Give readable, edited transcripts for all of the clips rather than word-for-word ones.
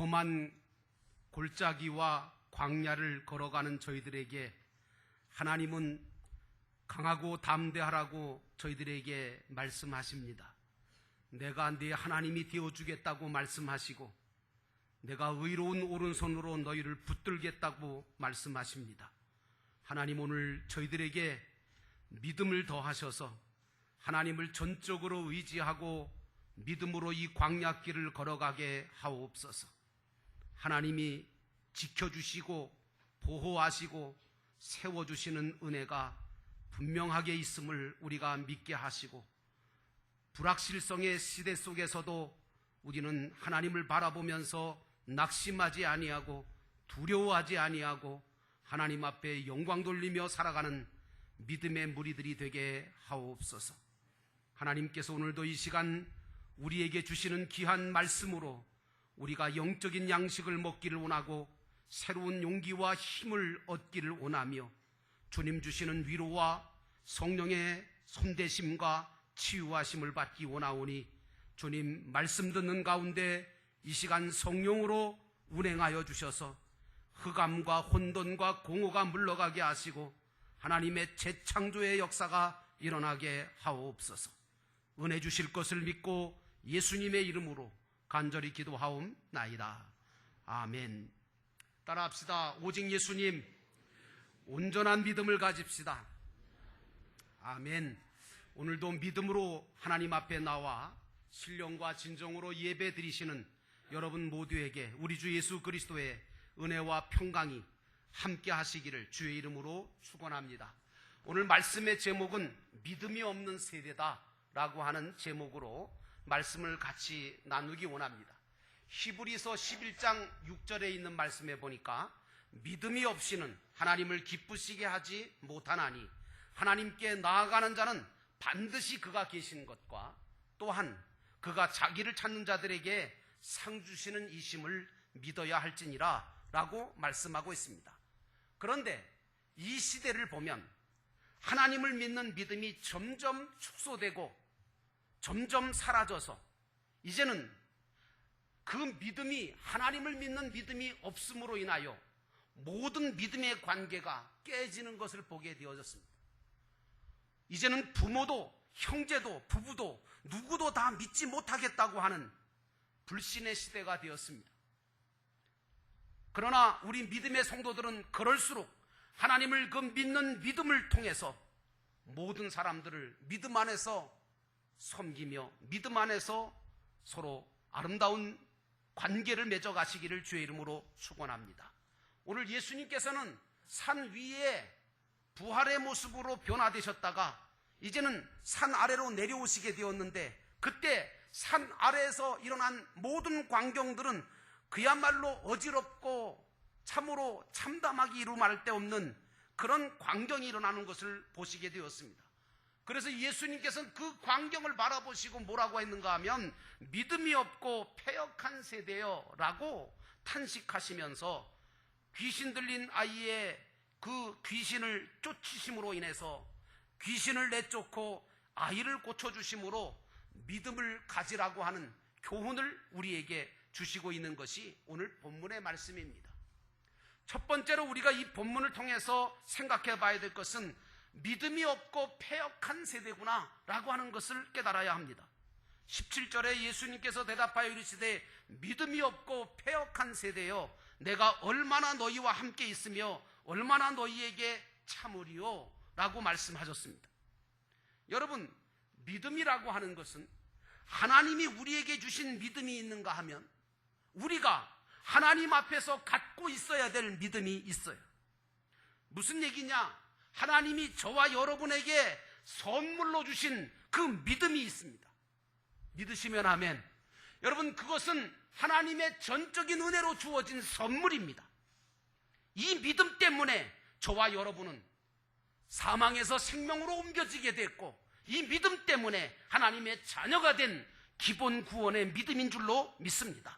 험한 골짜기와 광야를 걸어가는 저희들에게 하나님은 강하고 담대하라고 저희들에게 말씀하십니다. 내가 네 하나님이 되어주겠다고 말씀하시고 내가 의로운 오른손으로 너희를 붙들겠다고 말씀하십니다. 하나님, 오늘 저희들에게 믿음을 더하셔서 하나님을 전적으로 의지하고 믿음으로 이 광야길을 걸어가게 하옵소서. 하나님이 지켜주시고 보호하시고 세워주시는 은혜가 분명하게 있음을 우리가 믿게 하시고, 불확실성의 시대 속에서도 우리는 하나님을 바라보면서 낙심하지 아니하고 두려워하지 아니하고 하나님 앞에 영광 돌리며 살아가는 믿음의 무리들이 되게 하옵소서. 하나님께서 오늘도 이 시간 우리에게 주시는 귀한 말씀으로 우리가 영적인 양식을 먹기를 원하고 새로운 용기와 힘을 얻기를 원하며 주님 주시는 위로와 성령의 손대심과 치유하심을 받기 원하오니 주님 말씀 듣는 가운데 이 시간 성령으로 운행하여 주셔서 흑암과 혼돈과 공허가 물러가게 하시고 하나님의 재창조의 역사가 일어나게 하옵소서. 은혜 주실 것을 믿고 예수님의 이름으로 간절히 기도하옵나이다. 아멘. 따라합시다. 오직 예수님, 온전한 믿음을 가집시다. 아멘. 오늘도 믿음으로 하나님 앞에 나와 신령과 진정으로 예배 드리시는 여러분 모두에게 우리 주 예수 그리스도의 은혜와 평강이 함께 하시기를 주의 이름으로 축원합니다. 오늘 말씀의 제목은 믿음이 없는 세대다 라고 하는 제목으로 말씀을 같이 나누기 원합니다. 히브리서 11장 6절에 있는 말씀에 보니까 믿음이 없이는 하나님을 기쁘시게 하지 못하나니 하나님께 나아가는 자는 반드시 그가 계신 것과 또한 그가 자기를 찾는 자들에게 상 주시는 이심을 믿어야 할지니라 라고 말씀하고 있습니다. 그런데 이 시대를 보면 하나님을 믿는 믿음이 점점 축소되고 점점 사라져서 이제는 그 믿음이, 하나님을 믿는 믿음이 없음으로 인하여 모든 믿음의 관계가 깨지는 것을 보게 되어졌습니다. 이제는 부모도 형제도 부부도 누구도 다 믿지 못하겠다고 하는 불신의 시대가 되었습니다. 그러나 우리 믿음의 성도들은 그럴수록 하나님을 그 믿는 믿음을 통해서 모든 사람들을 믿음 안에서 섬기며 믿음 안에서 서로 아름다운 관계를 맺어가시기를 주의 이름으로 축원합니다. 오늘 예수님께서는 산 위에 부활의 모습으로 변화되셨다가 이제는 산 아래로 내려오시게 되었는데, 그때 산 아래에서 일어난 모든 광경들은 그야말로 어지럽고 참으로 참담하기 이루 말할 데 없는 그런 광경이 일어나는 것을 보시게 되었습니다. 그래서 예수님께서는 그 광경을 바라보시고 뭐라고 했는가 하면 믿음이 없고 패역한 세대여 라고 탄식하시면서 귀신 들린 아이의 그 귀신을 쫓으심으로 인해서 귀신을 내쫓고 아이를 고쳐주심으로 믿음을 가지라고 하는 교훈을 우리에게 주시고 있는 것이 오늘 본문의 말씀입니다. 첫 번째로 우리가 이 본문을 통해서 생각해 봐야 될 것은 믿음이 없고 패역한 세대구나 라고 하는 것을 깨달아야 합니다. 17절에 예수님께서 대답하여 이르시되 믿음이 없고 패역한 세대여 내가 얼마나 너희와 함께 있으며 얼마나 너희에게 참으리요 라고 말씀하셨습니다. 여러분, 믿음이라고 하는 것은 하나님이 우리에게 주신 믿음이 있는가 하면 우리가 하나님 앞에서 갖고 있어야 될 믿음이 있어요. 무슨 얘기냐? 하나님이 저와 여러분에게 선물로 주신 그 믿음이 있습니다. 믿으시면 아멘. 여러분, 그것은 하나님의 전적인 은혜로 주어진 선물입니다. 이 믿음 때문에 저와 여러분은 사망에서 생명으로 옮겨지게 됐고, 이 믿음 때문에 하나님의 자녀가 된 기본 구원의 믿음인 줄로 믿습니다.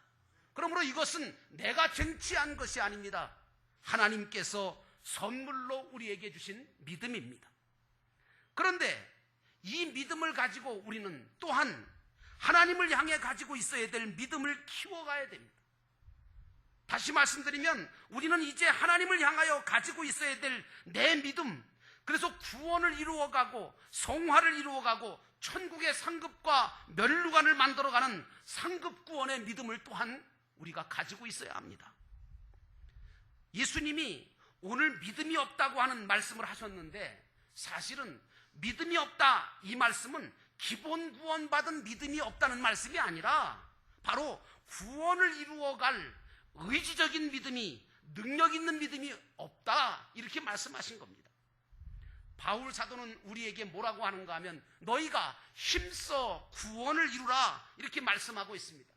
그러므로 이것은 내가 쟁취한 것이 아닙니다. 하나님께서 선물로 우리에게 주신 믿음입니다. 그런데 이 믿음을 가지고 우리는 또한 하나님을 향해 가지고 있어야 될 믿음을 키워가야 됩니다. 다시 말씀드리면 우리는 이제 하나님을 향하여 가지고 있어야 될 내 믿음, 그래서 구원을 이루어가고 성화를 이루어가고 천국의 상급과 면류관을 만들어가는 상급구원의 믿음을 또한 우리가 가지고 있어야 합니다. 예수님이 오늘 믿음이 없다고 하는 말씀을 하셨는데, 사실은 믿음이 없다 이 말씀은 기본 구원받은 믿음이 없다는 말씀이 아니라 바로 구원을 이루어갈 의지적인 믿음이, 능력 있는 믿음이 없다, 이렇게 말씀하신 겁니다. 바울 사도는 우리에게 뭐라고 하는가 하면 너희가 힘써 구원을 이루라, 이렇게 말씀하고 있습니다.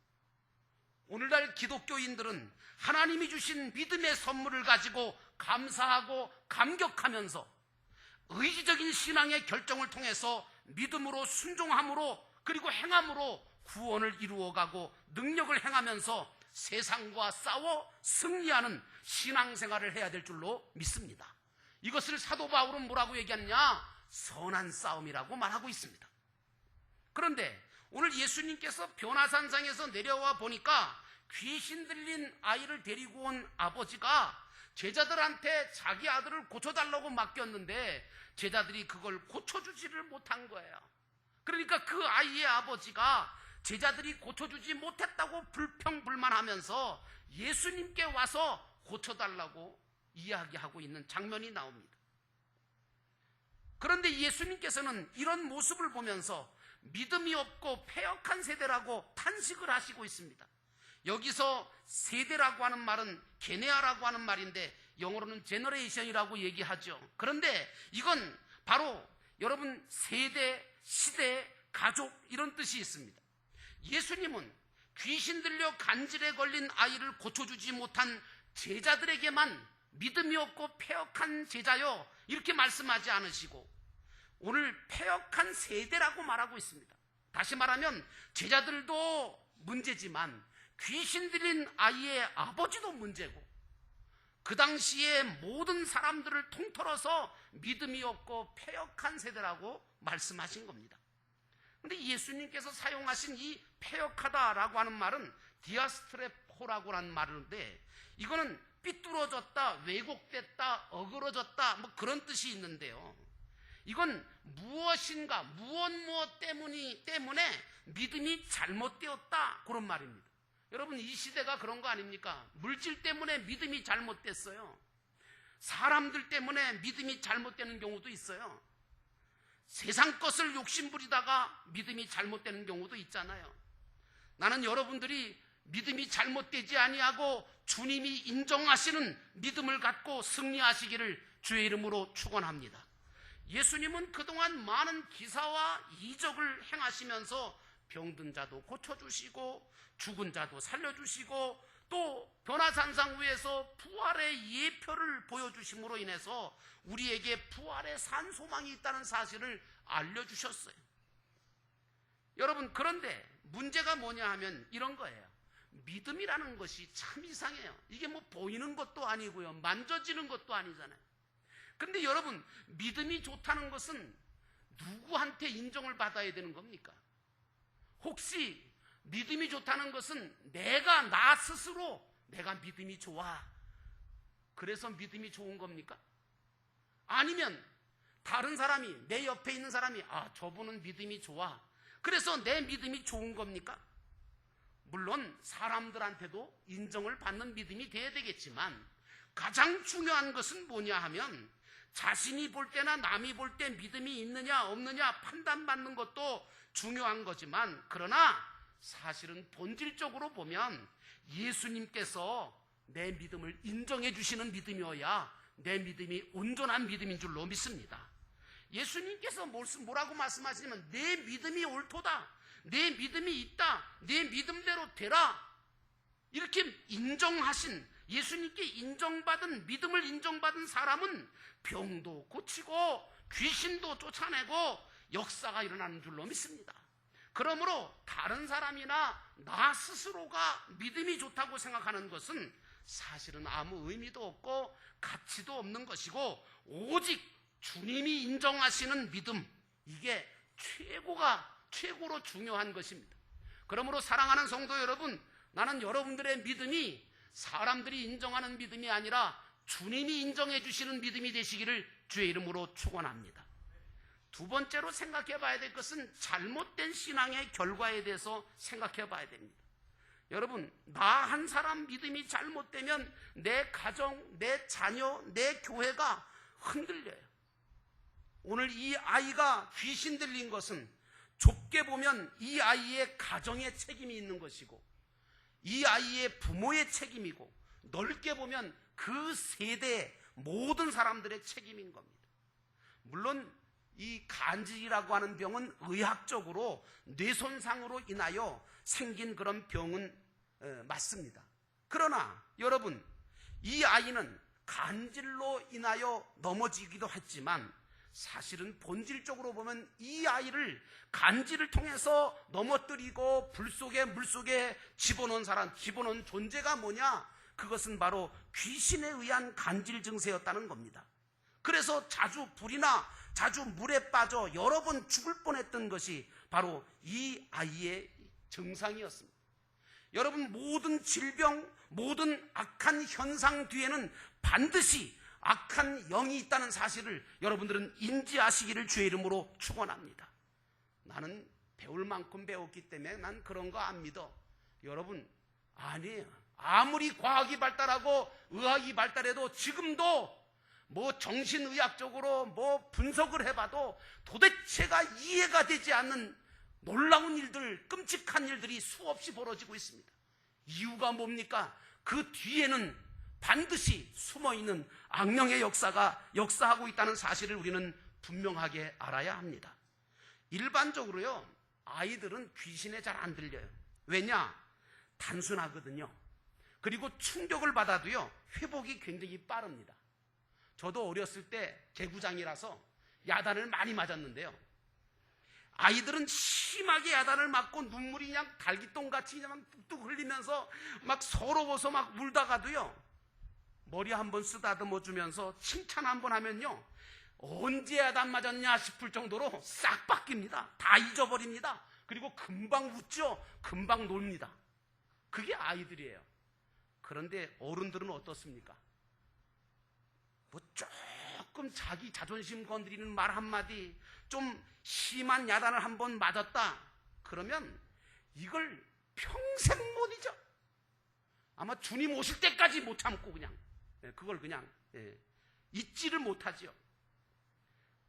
오늘날 기독교인들은 하나님이 주신 믿음의 선물을 가지고 감사하고 감격하면서 의지적인 신앙의 결정을 통해서 믿음으로, 순종함으로, 그리고 행함으로 구원을 이루어가고 능력을 행하면서 세상과 싸워 승리하는 신앙생활을 해야 될 줄로 믿습니다. 이것을 사도 바울은 뭐라고 얘기하느냐? 선한 싸움이라고 말하고 있습니다. 그런데 오늘 예수님께서 변화산상에서 내려와 보니까 귀신 들린 아이를 데리고 온 아버지가 제자들한테 자기 아들을 고쳐달라고 맡겼는데 제자들이 그걸 고쳐주지를 못한 거예요. 그러니까 그 아이의 아버지가 제자들이 고쳐주지 못했다고 불평불만하면서 예수님께 와서 고쳐달라고 이야기하고 있는 장면이 나옵니다. 그런데 예수님께서는 이런 모습을 보면서 믿음이 없고 패역한 세대라고 탄식을 하시고 있습니다. 여기서 세대라고 하는 말은 게네아라고 하는 말인데 영어로는 제너레이션이라고 얘기하죠. 그런데 이건 바로 여러분 세대, 시대, 가족 이런 뜻이 있습니다. 예수님은 귀신 들려 간질에 걸린 아이를 고쳐주지 못한 제자들에게만 믿음이 없고 패역한 제자요 이렇게 말씀하지 않으시고 오늘 패역한 세대라고 말하고 있습니다. 다시 말하면 제자들도 문제지만 귀신 들린 아이의 아버지도 문제고 그 당시에 모든 사람들을 통틀어서 믿음이 없고 패역한 세대라고 말씀하신 겁니다. 그런데 예수님께서 사용하신 이 패역하다라고 하는 말은 디아스트레포라고 하는 말인데 이거는 삐뚤어졌다, 왜곡됐다, 어그러졌다 뭐 그런 뜻이 있는데요. 이건 무엇인가, 무엇 때문에 믿음이 잘못되었다 그런 말입니다. 여러분 이 시대가 그런 거 아닙니까? 물질 때문에 믿음이 잘못됐어요. 사람들 때문에 믿음이 잘못되는 경우도 있어요. 세상 것을 욕심부리다가 믿음이 잘못되는 경우도 있잖아요. 나는 여러분들이 믿음이 잘못되지 아니하고 주님이 인정하시는 믿음을 갖고 승리하시기를 주의 이름으로 축원합니다. 예수님은 그동안 많은 기사와 이적을 행하시면서 병든 자도 고쳐주시고 죽은 자도 살려주시고 또 변화산상 위에서 부활의 예표를 보여주심으로 인해서 우리에게 부활의 산 소망이 있다는 사실을 알려주셨어요. 여러분 그런데 문제가 뭐냐 하면 이런 거예요. 믿음이라는 것이 참 이상해요. 이게 뭐 보이는 것도 아니고요, 만져지는 것도 아니잖아요. 근데 여러분 믿음이 좋다는 것은 누구한테 인정을 받아야 되는 겁니까? 혹시 믿음이 좋다는 것은 나 스스로 내가 믿음이 좋아, 그래서 믿음이 좋은 겁니까? 아니면 다른 사람이, 내 옆에 있는 사람이 저분은 믿음이 좋아, 그래서 내 믿음이 좋은 겁니까? 물론 사람들한테도 인정을 받는 믿음이 돼야 되겠지만 가장 중요한 것은 뭐냐 하면 자신이 볼 때나 남이 볼 때 믿음이 있느냐 없느냐 판단받는 것도 중요한 거지만 그러나 사실은 본질적으로 보면 예수님께서 내 믿음을 인정해 주시는 믿음이어야 내 믿음이 온전한 믿음인 줄로 믿습니다. 예수님께서 뭐라고 말씀하시냐면 내 믿음이 옳도다, 내 믿음이 있다, 내 믿음대로 되라, 이렇게 인정하신, 예수님께 인정받은, 믿음을 인정받은 사람은 병도 고치고 귀신도 쫓아내고 역사가 일어나는 줄로 믿습니다. 그러므로 다른 사람이나 나 스스로가 믿음이 좋다고 생각하는 것은 사실은 아무 의미도 없고 가치도 없는 것이고 오직 주님이 인정하시는 믿음, 이게 최고로 중요한 것입니다. 그러므로 사랑하는 성도 여러분, 나는 여러분들의 믿음이 사람들이 인정하는 믿음이 아니라 주님이 인정해 주시는 믿음이 되시기를 주의 이름으로 축원합니다. 두 번째로 생각해 봐야 될 것은 잘못된 신앙의 결과에 대해서 생각해 봐야 됩니다. 여러분, 나 한 사람 믿음이 잘못되면 내 가정, 내 자녀, 내 교회가 흔들려요. 오늘 이 아이가 귀신 들린 것은 좁게 보면 이 아이의 가정에 책임이 있는 것이고 이 아이의 부모의 책임이고 넓게 보면 그 세대의 모든 사람들의 책임인 겁니다. 물론 이 간질이라고 하는 병은 의학적으로 뇌손상으로 인하여 생긴 그런 병은 맞습니다. 그러나 여러분, 이 아이는 간질로 인하여 넘어지기도 했지만 사실은 본질적으로 보면 이 아이를 간질을 통해서 넘어뜨리고 불 속에 물 속에 집어넣은 존재가 뭐냐? 그것은 바로 귀신에 의한 간질 증세였다는 겁니다. 그래서 자주 불이나 자주 물에 빠져 여러 번 죽을 뻔했던 것이 바로 이 아이의 증상이었습니다. 여러분, 모든 질병, 모든 악한 현상 뒤에는 반드시 악한 영이 있다는 사실을 여러분들은 인지하시기를 주의 이름으로 축원합니다. 나는 배울 만큼 배웠기 때문에 난 그런 거 안 믿어. 여러분, 아니에요. 아무리 과학이 발달하고 의학이 발달해도 지금도 뭐 정신의학적으로 뭐 분석을 해봐도 도대체가 이해가 되지 않는 놀라운 일들, 끔찍한 일들이 수없이 벌어지고 있습니다. 이유가 뭡니까? 그 뒤에는 반드시 숨어있는 악령의 역사가 역사하고 있다는 사실을 우리는 분명하게 알아야 합니다. 일반적으로요, 아이들은 귀신에 잘 안 들려요. 왜냐? 단순하거든요. 그리고 충격을 받아도요, 회복이 굉장히 빠릅니다. 저도 어렸을 때 개구장이라서 야단을 많이 맞았는데요, 아이들은 심하게 야단을 맞고 눈물이 그냥 달기똥같이 그냥 뚝뚝 흘리면서 막 서러워서 막 울다가도요, 머리 한번 쓰다듬어 주면서 칭찬 한번 하면요, 언제 야단 맞았냐 싶을 정도로 싹 바뀝니다. 다 잊어버립니다. 그리고 금방 웃죠. 금방 놉니다. 그게 아이들이에요. 그런데 어른들은 어떻습니까? 뭐 조금 자기 자존심 건드리는 말 한마디, 좀 심한 야단을 한번 맞았다 그러면 이걸 평생 못 잊어. 아마 주님 오실 때까지 못 참고 그냥 그걸 그냥 잊지를 못하지요.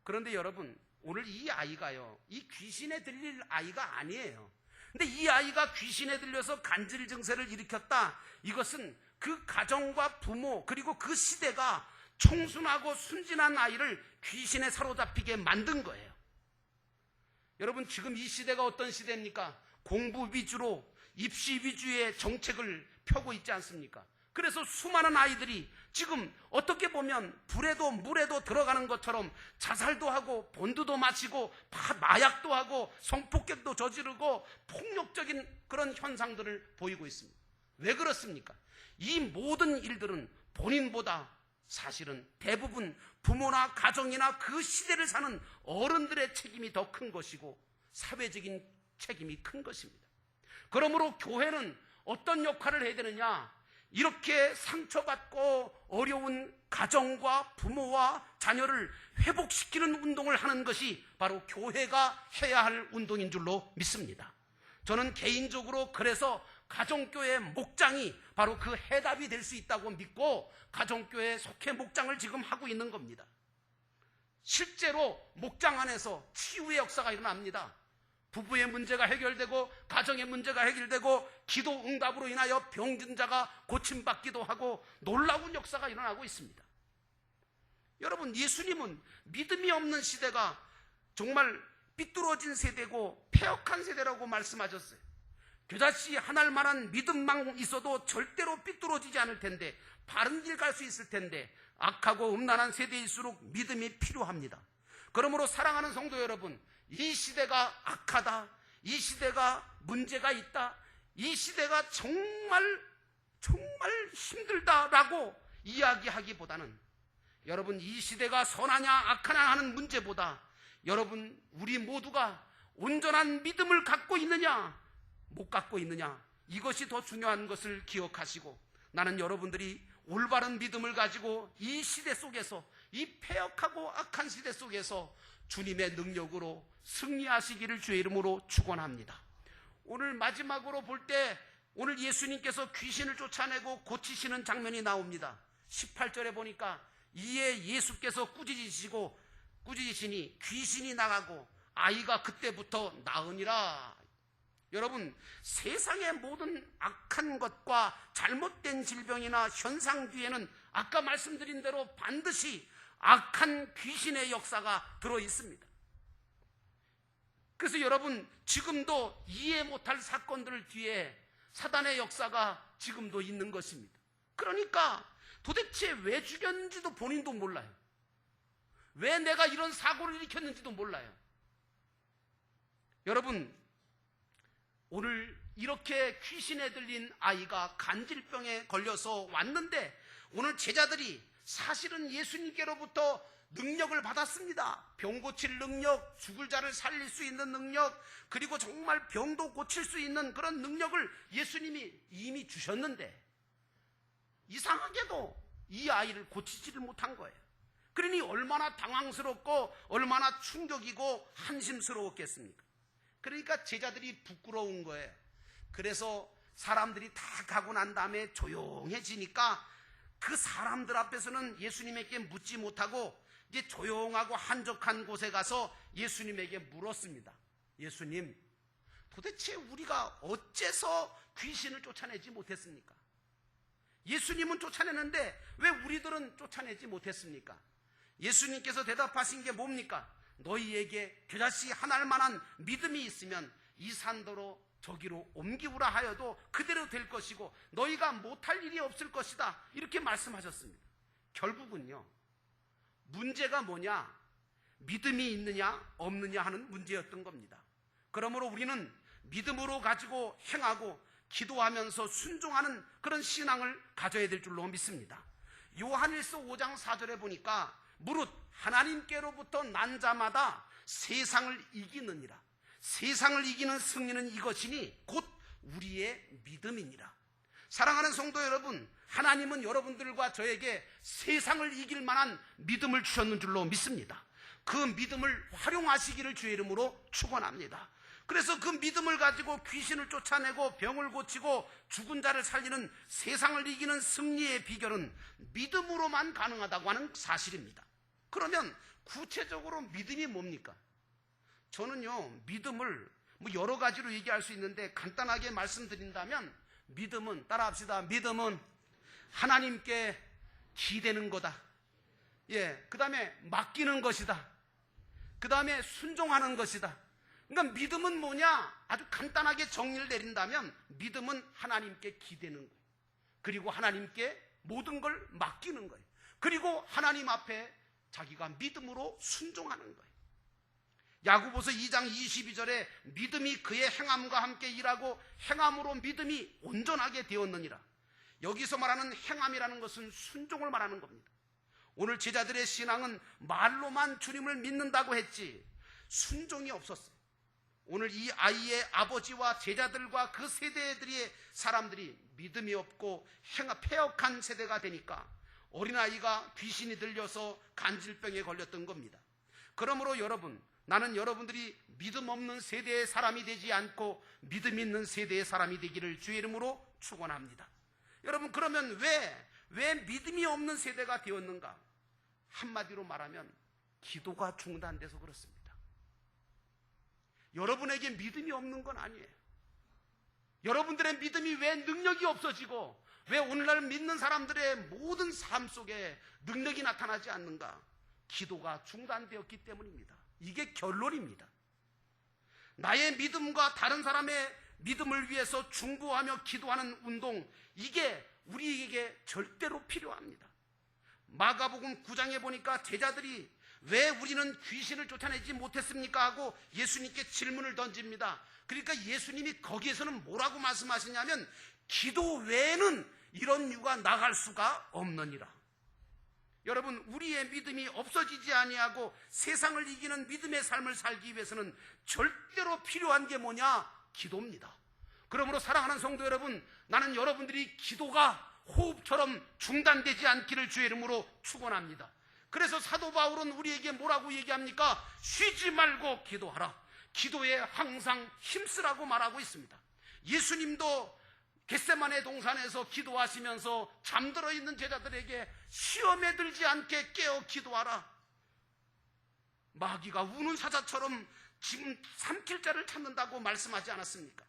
그런데 여러분, 오늘 이 아이가요, 이 귀신에 들릴 아이가 아니에요. 근데 이 아이가 귀신에 들려서 간질 증세를 일으켰다. 이것은 그 가정과 부모 그리고 그 시대가 청순하고 순진한 아이를 귀신에 사로잡히게 만든 거예요. 여러분, 지금 이 시대가 어떤 시대입니까? 공부 위주로 입시 위주의 정책을 펴고 있지 않습니까? 그래서 수많은 아이들이 지금 어떻게 보면 불에도 물에도 들어가는 것처럼 자살도 하고 본드도 마시고 마약도 하고 성폭력도 저지르고 폭력적인 그런 현상들을 보이고 있습니다. 왜 그렇습니까? 이 모든 일들은 본인보다 사실은 대부분 부모나 가정이나 그 시대를 사는 어른들의 책임이 더 큰 것이고 사회적인 책임이 큰 것입니다. 그러므로 교회는 어떤 역할을 해야 되느냐? 이렇게 상처받고 어려운 가정과 부모와 자녀를 회복시키는 운동을 하는 것이 바로 교회가 해야 할 운동인 줄로 믿습니다. 저는 개인적으로 그래서 가정교회 목장이 바로 그 해답이 될 수 있다고 믿고 가정교회 속회 목장을 지금 하고 있는 겁니다. 실제로 목장 안에서 치유의 역사가 일어납니다. 부부의 문제가 해결되고 가정의 문제가 해결되고 기도 응답으로 인하여 병든 자가 고침받기도 하고 놀라운 역사가 일어나고 있습니다. 여러분, 예수님은 믿음이 없는 시대가 정말 삐뚤어진 세대고 폐역한 세대라고 말씀하셨어요. 겨자씨 하나일 만한 믿음만 있어도 절대로 삐뚤어지지 않을 텐데, 바른 길 갈 수 있을 텐데 악하고 음란한 세대일수록 믿음이 필요합니다. 그러므로 사랑하는 성도 여러분, 이 시대가 악하다, 이 시대가 문제가 있다, 이 시대가 정말 힘들다라고 이야기하기보다는 여러분, 이 시대가 선하냐 악하냐 하는 문제보다 여러분, 우리 모두가 온전한 믿음을 갖고 있느냐 못 갖고 있느냐, 이것이 더 중요한 것을 기억하시고 나는 여러분들이 올바른 믿음을 가지고 이 시대 속에서, 이 패역하고 악한 시대 속에서 주님의 능력으로 승리하시기를 주의 이름으로 축원합니다. 오늘 마지막으로 볼 때 오늘 예수님께서 귀신을 쫓아내고 고치시는 장면이 나옵니다. 18절에 보니까 이에 예수께서 꾸짖으시니 귀신이 나가고 아이가 그때부터 나으니라. 여러분, 세상의 모든 악한 것과 잘못된 질병이나 현상 뒤에는 아까 말씀드린 대로 반드시 악한 귀신의 역사가 들어 있습니다. 그래서 여러분, 지금도 이해 못할 사건들 뒤에 사단의 역사가 지금도 있는 것입니다. 그러니까 도대체 왜 죽였는지도 본인도 몰라요. 왜 내가 이런 사고를 일으켰는지도 몰라요. 여러분, 오늘 이렇게 귀신에 들린 아이가 간질병에 걸려서 왔는데 오늘 제자들이 사실은 예수님께로부터 능력을 받았습니다. 병 고칠 능력, 죽을 자를 살릴 수 있는 능력, 그리고 정말 병도 고칠 수 있는 그런 능력을 예수님이 이미 주셨는데 이상하게도 이 아이를 고치지를 못한 거예요. 그러니 얼마나 당황스럽고 얼마나 충격이고 한심스러웠겠습니까? 그러니까 제자들이 부끄러운 거예요. 그래서 사람들이 다 가고 난 다음에 조용해지니까 그 사람들 앞에서는 예수님에게 묻지 못하고 이제 조용하고 한적한 곳에 가서 예수님에게 물었습니다. 예수님, 도대체 우리가 어째서 귀신을 쫓아내지 못했습니까? 예수님은 쫓아내는데 왜 우리들은 쫓아내지 못했습니까? 예수님께서 대답하신 게 뭡니까? 너희에게 겨자씨 하나일 만한 믿음이 있으면 이 산더러 저기로 옮기우라 하여도 그대로 될 것이고 너희가 못할 일이 없을 것이다. 이렇게 말씀하셨습니다. 결국은요, 문제가 뭐냐? 믿음이 있느냐 없느냐 하는 문제였던 겁니다. 그러므로 우리는 믿음으로 가지고 행하고 기도하면서 순종하는 그런 신앙을 가져야 될 줄로 믿습니다. 요한일서 5장 4절에 보니까 무릇 하나님께로부터 난 자마다 세상을 이기느니라. 세상을 이기는 승리는 이것이니 곧 우리의 믿음이니라. 사랑하는 성도 여러분, 하나님은 여러분들과 저에게 세상을 이길 만한 믿음을 주셨는 줄로 믿습니다. 그 믿음을 활용하시기를 주의 이름으로 축원합니다. 그래서 그 믿음을 가지고 귀신을 쫓아내고 병을 고치고 죽은 자를 살리는 세상을 이기는 승리의 비결은 믿음으로만 가능하다고 하는 사실입니다. 그러면 구체적으로 믿음이 뭡니까? 저는요, 믿음을 여러 가지로 얘기할 수 있는데 간단하게 말씀드린다면 믿음은, 따라합시다. 믿음은 하나님께 기대는 거다. 그 다음에 맡기는 것이다. 그 다음에 순종하는 것이다. 그러니까 믿음은 뭐냐? 아주 간단하게 정리를 내린다면 믿음은 하나님께 기대는 거예요. 그리고 하나님께 모든 걸 맡기는 거예요. 그리고 하나님 앞에 자기가 믿음으로 순종하는 거예요. 야고보서 2장 22절에 믿음이 그의 행함과 함께 일하고 행함으로 믿음이 온전하게 되었느니라. 여기서 말하는 행함이라는 것은 순종을 말하는 겁니다. 오늘 제자들의 신앙은 말로만 주님을 믿는다고 했지 순종이 없었어요. 오늘 이 아이의 아버지와 제자들과 그 세대들의 사람들이 믿음이 없고 패역한 세대가 되니까 어린아이가 귀신이 들려서 간질병에 걸렸던 겁니다. 그러므로 여러분, 나는 여러분들이 믿음 없는 세대의 사람이 되지 않고 믿음 있는 세대의 사람이 되기를 주의 이름으로 축원합니다. 여러분, 그러면 왜 믿음이 없는 세대가 되었는가? 한마디로 말하면 기도가 중단돼서 그렇습니다. 여러분에게 믿음이 없는 건 아니에요. 여러분들의 믿음이 왜 능력이 없어지고 왜 오늘날 믿는 사람들의 모든 삶 속에 능력이 나타나지 않는가? 기도가 중단되었기 때문입니다. 이게 결론입니다. 나의 믿음과 다른 사람의 믿음을 위해서 중보하며 기도하는 운동, 이게 우리에게 절대로 필요합니다. 마가복음 9장에 보니까 제자들이 왜 우리는 귀신을 쫓아내지 못했습니까? 하고 예수님께 질문을 던집니다. 그러니까 예수님이 거기에서는 뭐라고 말씀하시냐면 기도 외에는 이런 유가 나갈 수가 없느니라. 여러분, 우리의 믿음이 없어지지 아니하고 세상을 이기는 믿음의 삶을 살기 위해서는 절대로 필요한 게 뭐냐? 기도입니다. 그러므로 사랑하는 성도 여러분, 나는 여러분들이 기도가 호흡처럼 중단되지 않기를 주의 이름으로 축원합니다. 그래서 사도 바울은 우리에게 뭐라고 얘기합니까? 쉬지 말고 기도하라. 기도에 항상 힘쓰라고 말하고 있습니다. 예수님도 겟세마네 동산에서 기도하시면서 잠들어 있는 제자들에게 시험에 들지 않게 깨어 기도하라. 마귀가 우는 사자처럼 지금 삼킬 자를 찾는다고 말씀하지 않았습니까?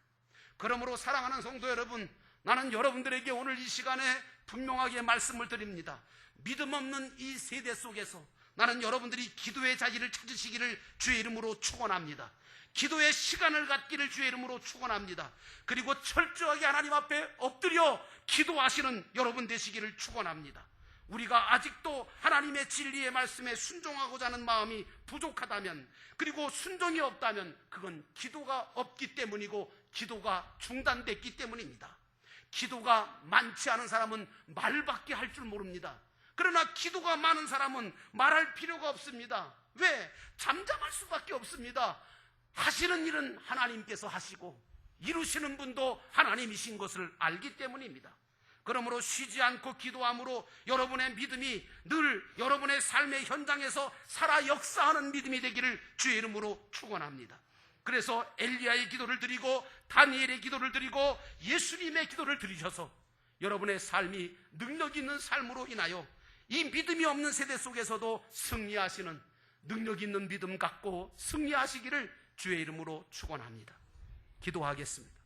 그러므로 사랑하는 성도 여러분, 나는 여러분들에게 오늘 이 시간에 분명하게 말씀을 드립니다. 믿음 없는 이 세대 속에서 나는 여러분들이 기도의 자리를 찾으시기를 주의 이름으로 축원합니다. 기도의 시간을 갖기를 주의 이름으로 축원합니다. 그리고 철저하게 하나님 앞에 엎드려 기도하시는 여러분 되시기를 축원합니다. 우리가 아직도 하나님의 진리의 말씀에 순종하고자 하는 마음이 부족하다면, 그리고 순종이 없다면 그건 기도가 없기 때문이고 기도가 중단됐기 때문입니다. 기도가 많지 않은 사람은 말밖에 할 줄 모릅니다. 그러나 기도가 많은 사람은 말할 필요가 없습니다. 왜? 잠잠할 수밖에 없습니다. 하시는 일은 하나님께서 하시고 이루시는 분도 하나님이신 것을 알기 때문입니다. 그러므로 쉬지 않고 기도함으로 여러분의 믿음이 늘 여러분의 삶의 현장에서 살아 역사하는 믿음이 되기를 주의 이름으로 축원합니다. 그래서 엘리야의 기도를 드리고 다니엘의 기도를 드리고 예수님의 기도를 드리셔서 여러분의 삶이 능력 있는 삶으로 인하여 이 믿음이 없는 세대 속에서도 승리하시는 능력 있는 믿음 갖고 승리하시기를 주의 이름으로 축원합니다. 기도하겠습니다.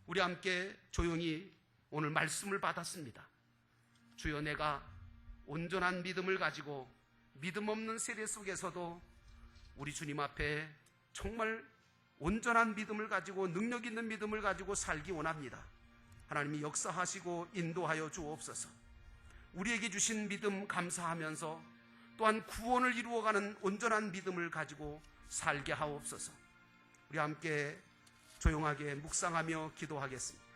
우리 함께 조용히 오늘 말씀을 받았습니다. 주여, 내가 온전한 믿음을 가지고 믿음 없는 세대 속에서도 우리 주님 앞에 정말 온전한 믿음을 가지고 능력 있는 믿음을 가지고 살기 원합니다. 하나님이 역사하시고 인도하여 주옵소서. 우리에게 주신 믿음 감사하면서 또한 구원을 이루어가는 온전한 믿음을 가지고 살게 하옵소서. 우리 함께 조용하게 묵상하며 기도하겠습니다.